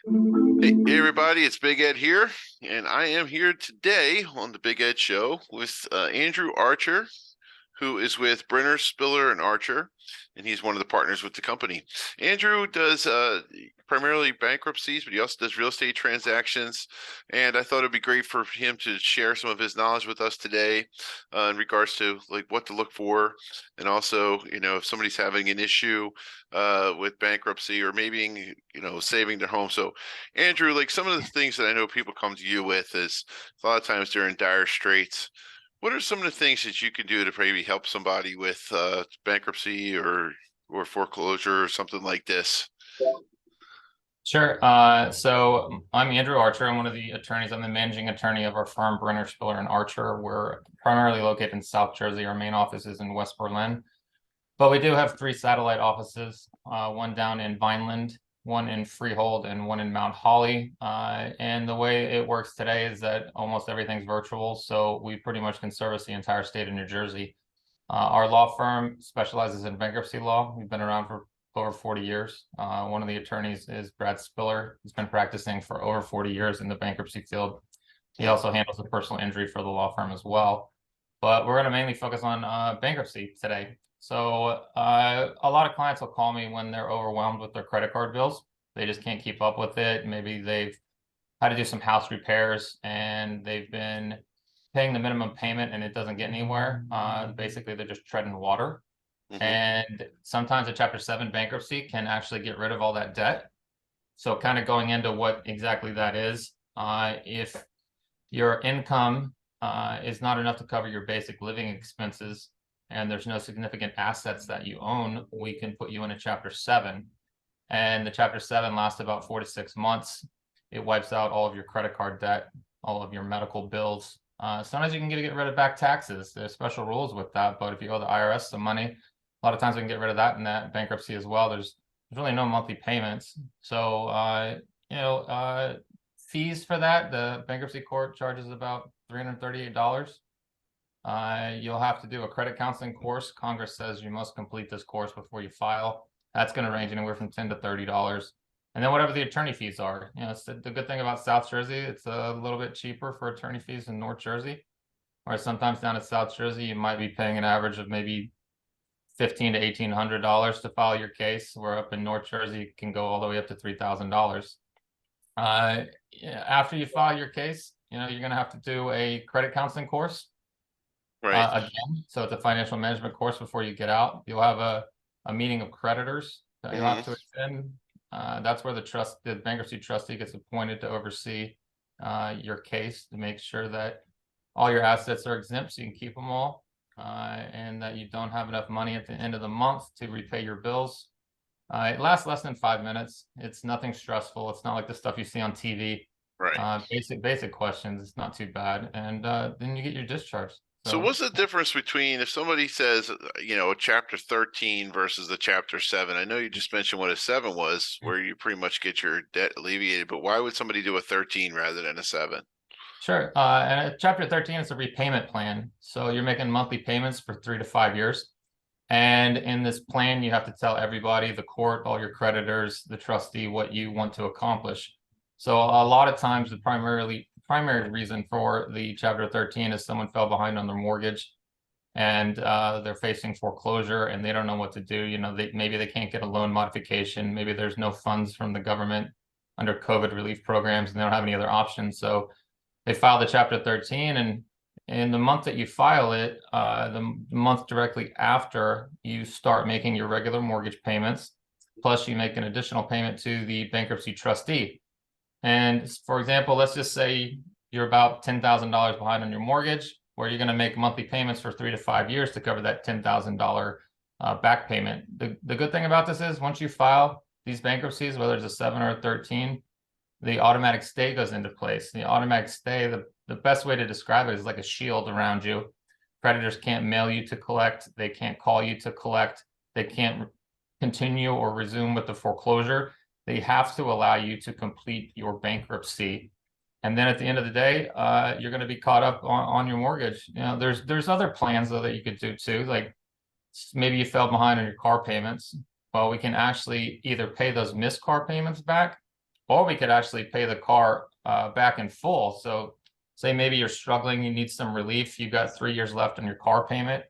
Hey everybody, it's Big Ed here, and I am here today on the Big Ed Show with Andrew Archer, who is with Brenner, Spiller, and Archer, and he's one of the partners with the company. Andrew does primarily bankruptcies, but he also does real estate transactions, and I thought it'd be great for him to share some of his knowledge with us today in regards to like what to look for, and also, if somebody's having an issue with bankruptcy or maybe, saving their home. So, Andrew, like some of the things that I know people come to you with is a lot of times they're in dire straits. What are some of the things that you can do to maybe help somebody with bankruptcy or foreclosure or something like this? Sure. So I'm Andrew Archer. I'm one of the attorneys. I'm the managing attorney of our firm, Brenner, Spiller, and Archer. We're primarily located in South Jersey. Our main office is in West Berlin, but we do have three satellite offices, one down in Vineland, one in Freehold, and one in Mount Holly. And the way it works today is that almost everything's virtual, so we pretty much can service the entire state of New Jersey. Our law firm specializes in bankruptcy law. We've been around for over 40 years. One of the attorneys is Brad Spiller. He's been practicing for over 40 years in the bankruptcy field. He also handles the personal injury for the law firm as well. But we're going to mainly focus on bankruptcy today. So a lot of clients will call me when they're overwhelmed with their credit card bills. They just can't keep up with it. Maybe they've had to do some house repairs and they've been paying the minimum payment and it doesn't get anywhere. Basically, they're just treading water. Mm-hmm. And sometimes a Chapter 7 bankruptcy can actually get rid of all that debt. So kind of going into what exactly that is, if your income is not enough to cover your basic living expenses and there's no significant assets that you own, we can put you in a Chapter 7. And the Chapter 7 lasts about 4 to 6 months. It wipes out all of your credit card debt, all of your medical bills. Sometimes you can get rid of back taxes. There's special rules with that, but if you owe the IRS some money, a lot of times we can get rid of that in that bankruptcy as well. There's really no monthly payments. So, fees for that, the bankruptcy court charges about $338. You'll have to do a credit counseling course. Congress says you must complete this course before you file. That's going to range anywhere from $10 to $30. And then whatever the attorney fees are. It's the good thing about South Jersey, it's a little bit cheaper for attorney fees in North Jersey. Or sometimes down in South Jersey, you might be paying an average of maybe $1,500 to $1,800 to file your case, where up in North Jersey, it can go all the way up to $3,000. After you file your case, you're going to have to do a credit counseling course Right. again. So it's a financial management course before you get out. You'll have a meeting of creditors that you'll have Mm-hmm. to attend. That's where the bankruptcy trustee gets appointed to oversee your case to make sure that all your assets are exempt so you can keep them all, and that you don't have enough money at the end of the month to repay your bills. It lasts less than 5 minutes. It's nothing stressful. It's not like the stuff you see on TV. Right. Basic questions. It's not too bad, and then you get your discharge. So So what's the difference between if somebody says, a chapter 13 versus the chapter 7? I know you just mentioned what a 7 was, where you pretty much get your debt alleviated, but why would somebody do a 13 rather than a 7? sure. And Chapter 13 is a repayment plan. So you're making monthly payments for 3 to 5 years. And in this plan, you have to tell everybody, the court, all your creditors, the trustee, what you want to accomplish. So a lot of times, the primary reason for the Chapter 13 is someone fell behind on their mortgage and they're facing foreclosure and they don't know what to do. Maybe they can't get a loan modification. Maybe there's no funds from the government under COVID relief programs and they don't have any other options. So they file the Chapter 13, and in the month that you file it, the month directly after, you start making your regular mortgage payments, plus you make an additional payment to the bankruptcy trustee. And for example, let's just say you're about $10,000 behind on your mortgage, where you're going to make monthly payments for 3 to 5 years to cover that $10,000 back payment. The good thing about this is once you file these bankruptcies, whether it's a 7 or a 13, the automatic stay goes into place. The automatic stay, the best way to describe it is like a shield around you. Creditors can't mail you to collect. They can't call you to collect. They can't continue or resume with the foreclosure. They have to allow you to complete your bankruptcy. And then at the end of the day, you're going to be caught up on your mortgage. There's other plans though that you could do too. Like maybe you fell behind on your car payments. Well, we can actually either pay those missed car payments back, or we could actually pay the car back in full. So say maybe you're struggling, you need some relief, you've got 3 years left on your car payment,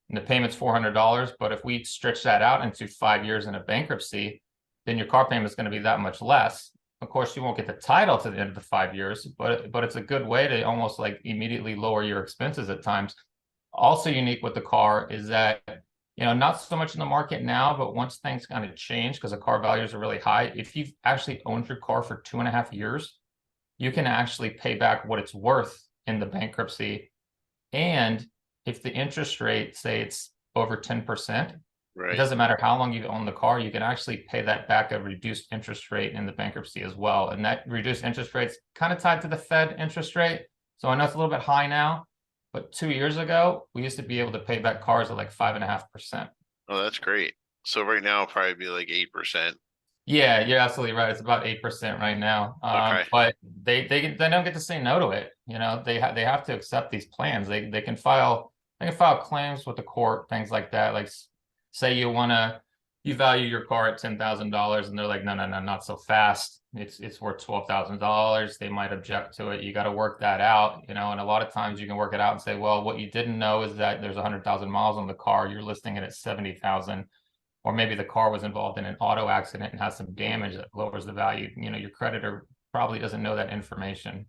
and the payment's $400. But if we stretch that out into 5 years in a bankruptcy, then your car payment is going to be that much less. Of course, you won't get the title to the end of the 5 years, but it's a good way to almost like immediately lower your expenses at times. Also unique with the car is that, not so much in the market now, but once things kind of change because the car values are really high, if you've actually owned your car for 2.5 years, you can actually pay back what it's worth in the bankruptcy. And if the interest rate, say it's over 10%, it Right. doesn't matter how long you've owned the car, you can actually pay that back at a reduced interest rate in the bankruptcy as well. And that reduced interest rate's kind of tied to the Fed interest rate. So I know it's a little bit high now, but 2 years ago, we used to be able to pay back cars at like 5.5%. Oh, that's great. So right now, it'll probably be like 8%. Yeah, you're absolutely right. It's about 8% right now. Okay. But they don't get to say no to it. They have to accept these plans. They can file claims with the court, things like that. Like say you value your car at $10,000 and they're like, no, no, no, not so fast. It's worth $12,000. They might object to it. You got to work that out, and a lot of times you can work it out and say, well, what you didn't know is that there's 100,000 miles on the car. You're listing it at 70,000. Or maybe the car was involved in an auto accident and has some damage that lowers the value. Your creditor probably doesn't know that information.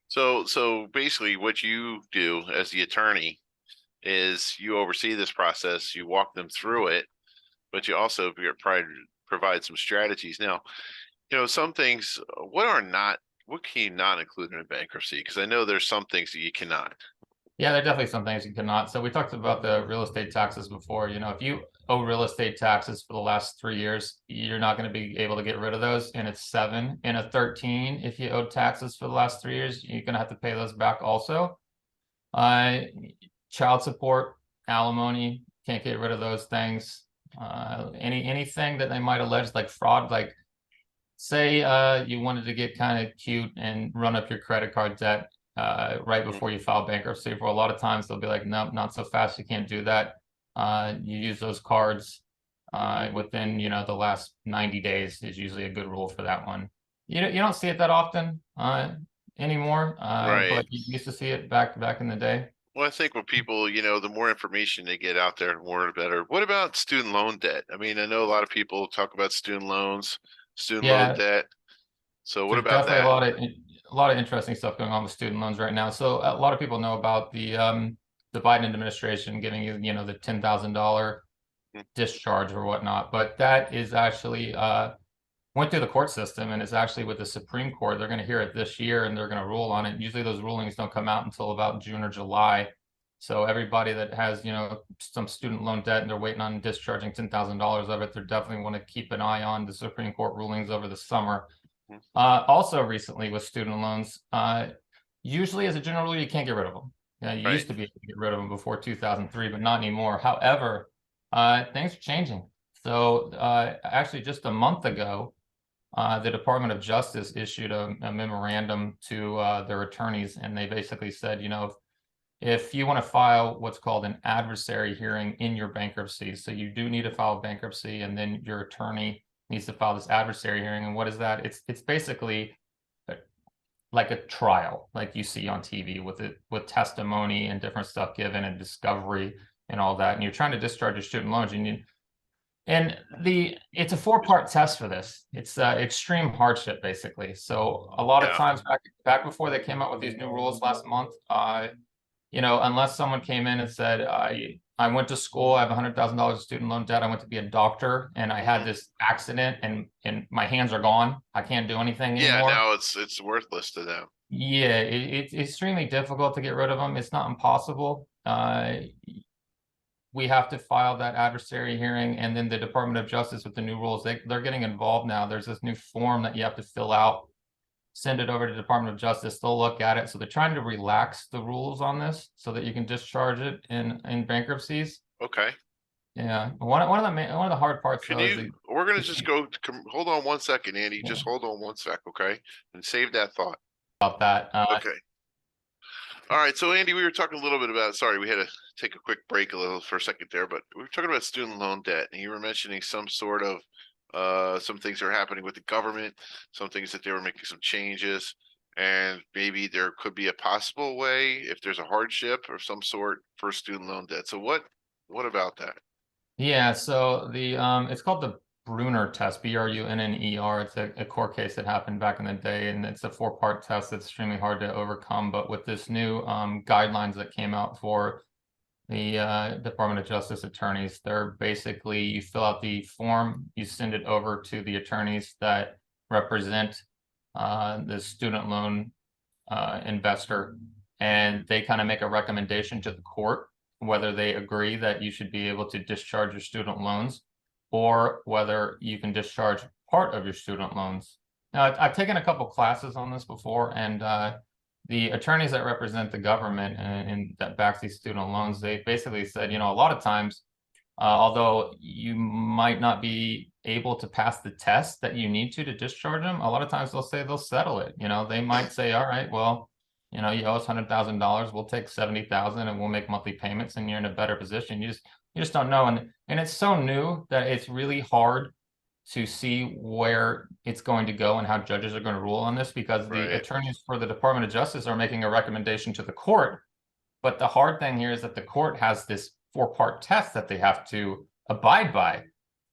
So basically, what you do as the attorney is you oversee this process, you walk them through it, but you also provide some strategies. Now, some things, what can you not include in a bankruptcy? Because I know there's some things that you cannot. Yeah, there are definitely some things you cannot. So we talked about the real estate taxes before. If you owe real estate taxes for the last 3 years, you're not going to be able to get rid of those. And it's 7. In a 13, if you owe taxes for the last 3 years, you're going to have to pay those back also. Uh, Child support, alimony, can't get rid of those things. Anything that they might allege like fraud, like say you wanted to get kind of cute and run up your credit card debt right before you file bankruptcy. For a lot of times they'll be like, nope, not so fast, you can't do that. You use those cards within the last 90 days is usually a good rule for that one. You don't see it that often anymore, Right. but you used to see it back in the day. Well, I think when people, the more information they get out there, the more the better. What about student loan debt? I mean, I know a lot of people talk about student loans, student loan Yeah, debt. So what there's about definitely that? a lot of interesting stuff going on with student loans right now. So a lot of people know about the Biden administration giving you the $10,000 Hmm. discharge or whatnot, but that is actually went through the court system and is actually with the Supreme Court. They're going to hear it this year and they're going to rule on it. Usually those rulings don't come out until about June or July. So everybody that has, some student loan debt and they're waiting on discharging $10,000 of it, they definitely want to keep an eye on the Supreme Court rulings over the summer. Hmm. Also recently with student loans, usually as a general rule, you can't get rid of them. You Right. used to be able to get rid of them before 2003, but not anymore. However, things are changing. So actually just a month ago, the Department of Justice issued a memorandum to their attorneys, and they basically said, if you want to file what's called an adversary hearing in your bankruptcy, so you do need to file bankruptcy, and then your attorney needs to file this adversary hearing. And what is that? It's basically like a trial, like you see on TV with testimony and different stuff given and discovery and all that. And you're trying to discharge your student loans, and it's a 4-part test for this. It's extreme hardship, basically. So a lot of Yeah. times back before they came out with these new rules last month, unless someone came in and said, I went to school, I have $100,000 of student loan debt, I went to be a doctor, and I had Mhm. this accident, and my hands are gone, I can't do anything Yeah. anymore. Now it's worthless to them. Yeah, it's extremely difficult to get rid of them. It's not impossible. We have to file that adversary hearing, and then the Department of Justice with the new rules, they're getting involved now. There's this new form that you have to fill out, send it over to the Department of Justice. They'll look at it. So they're trying to relax the rules on this so that you can discharge it in bankruptcies. Okay. Yeah, one of the hard parts though is We're gonna just hold on one second, Andy. yeah, Just hold on one sec, okay? And save that thought. about that. Okay. All right. So Andy, we were talking a little bit about, sorry, we had to take a quick break for a second there, but we were talking about student loan debt, and you were mentioning some sort of some things are happening with the government, some things that they were making some changes, and maybe there could be a possible way if there's a hardship of some sort for student loan debt. So what about that? Yeah, so the it's called the Bruner test, Brunner. It's a court case that happened back in the day, and it's a four-part test that's extremely hard to overcome. But with this new guidelines that came out for the Department of Justice attorneys, they're basically you fill out the form, you send it over to the attorneys that represent the student loan investor, and they kind of make a recommendation to the court whether they agree that you should be able to discharge your student loans or whether you can discharge part of your student loans. Now, I've taken a couple classes on this before, and the attorneys that represent the government and that backs these student loans, they basically said, a lot of times, although you might not be able to pass the test that you need to discharge them, a lot of times they'll say they'll settle it. They might say, all right, well, you owe us $100,000. We'll take 70,000 and we'll make monthly payments, and you're in a better position. You just don't know, and it's so new that it's really hard to see where it's going to go and how judges are going to rule on this, because the Right. attorneys for the Department of Justice are making a recommendation to the court. But the hard thing here is that the court has this four-part test that they have to abide by.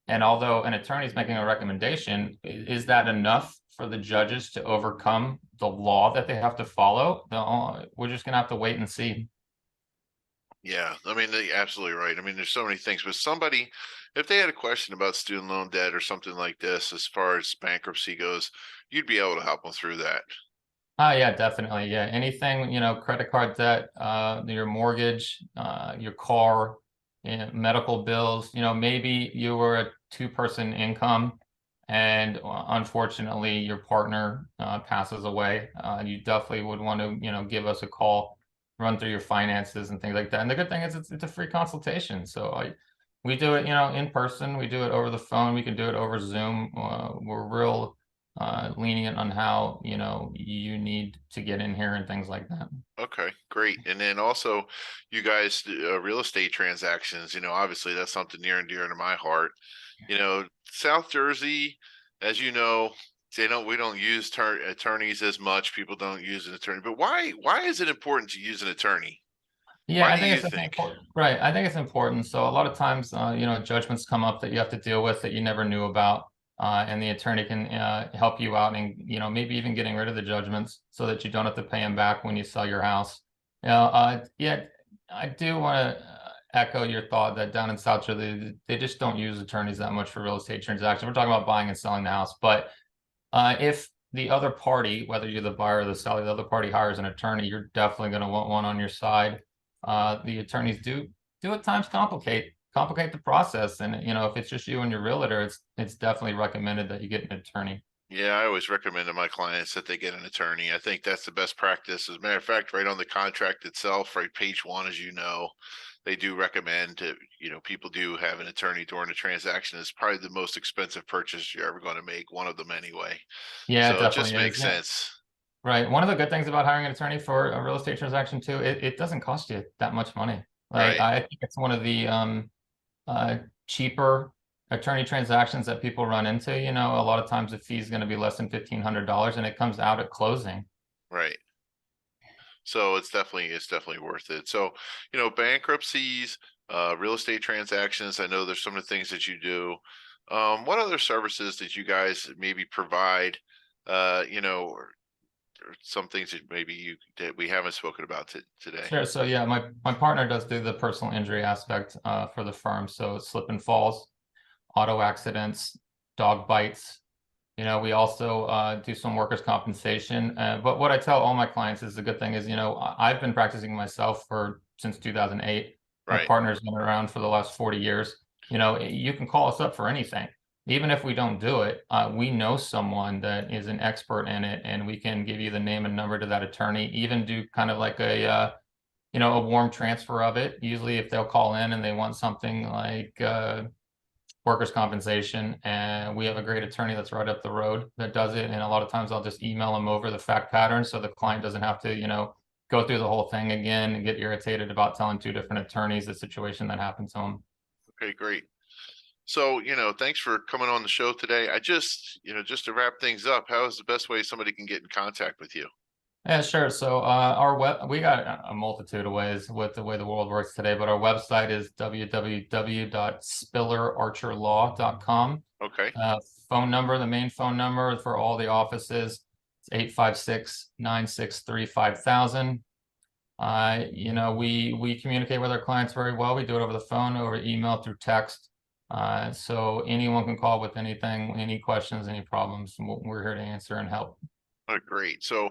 And although an attorney is making a recommendation, is that enough for the judges to overcome the law that they have to follow? We're just going to have to wait and see. Yeah, I mean, you're absolutely right. I mean, there's so many things, but somebody, if they had a question about student loan debt or something like this, as far as bankruptcy goes, you'd be able to help them through that. Oh, yeah, definitely. Yeah. Anything, credit card debt, your mortgage, your car, medical bills, maybe you were a two-person income and unfortunately your partner passes away. You definitely would want to, give us a call, run through your finances and things like that. And the good thing is it's a free consultation. So we do it, in person. We do it over the phone. We can do it over Zoom. We're real lenient on how you need to get in here and things like that. Okay, great. And then also, you guys, real estate transactions, obviously that's something near and dear to my heart. South Jersey, as you know, we don't use attorneys as much. People don't use an attorney, but why is it important to use an attorney? Yeah, Why I do think you it's think? important. Right. I think it's important. So a lot of times, judgments come up that you have to deal with that you never knew about. And the attorney can help you out and, maybe even getting rid of the judgments so that you don't have to pay them back when you sell your house. Yeah, I do want to echo your thought that down in South Jersey, they just don't use attorneys that much for real estate transactions. We're talking about buying and selling the house. But if the other party, whether you're the buyer or the seller, the other party hires an attorney, you're definitely going to want one on your side. The attorneys do at times complicate the process, and if it's just you and your realtor, it's definitely recommended that you get an attorney. Yeah, I always recommend to my clients that they get an attorney. I think that's the best practice. As a matter of fact, right on the contract itself, right, page one, as you know, they do recommend to, people do have an attorney during the transaction. It's probably the most expensive purchase you're ever going to make, one of them anyway. Yeah, it So it definitely just is. makes Yeah, sense. right. One of the good things about hiring an attorney for a real estate transaction too, it doesn't cost you that much money. Like Right, I think it's one of the uh, cheaper attorney transactions that people run into. A lot of times the fee is going to be less than $1,500, and it comes out at closing. right. So it's definitely worth it. So, bankruptcies, real estate transactions. I know there's some of the things that you do. What other services did you guys maybe provide? Or some things that maybe that we haven't spoken about today. Sure. So yeah, my partner does do the personal injury aspect for the firm. So slip and falls, auto accidents, dog bites. We also do some workers' compensation. But what I tell all my clients is the good thing is, I've been practicing myself for since 2008. My Right, partner's been around for the last 40 years. You can call us up for anything. Even if we don't do it, we know someone that is an expert in it, and we can give you the name and number to that attorney, even do kind of like a warm transfer of it. Usually if they'll call in and they want something like workers' compensation, and we have a great attorney that's right up the road that does it. And a lot of times I'll just email them over the fact pattern so the client doesn't have to, go through the whole thing again and get irritated about telling two different attorneys the situation that happened to them. okay, great. So, thanks for coming on the show today. Just to wrap things up, how is the best way somebody can get in contact with you? Yeah, sure. So our we got a multitude of ways with the way the world works today, but our website is www.spillerarcherlaw.com. Okay. Uh, Phone number, the main phone number for all the offices, it's 856-963-5000. We communicate with our clients very well. We do it over the phone, over email, through text. So anyone can call with anything, any questions, any problems. We're here to answer and help. Oh, great. So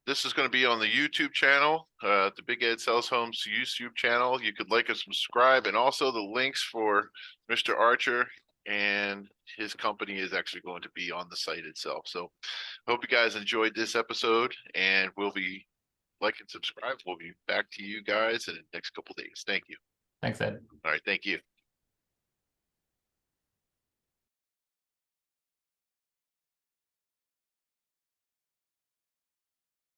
this is going to be on the YouTube channel, the Big Ed Sells Homes YouTube channel. You could like and subscribe, and also the links for Mr. Archer and his company is actually going to be on the site itself. So I hope you guys enjoyed this episode, and we'll be like and subscribe. We'll be back to you guys in the next couple of days. Thank you. Thanks, Ed. All right. Thank you.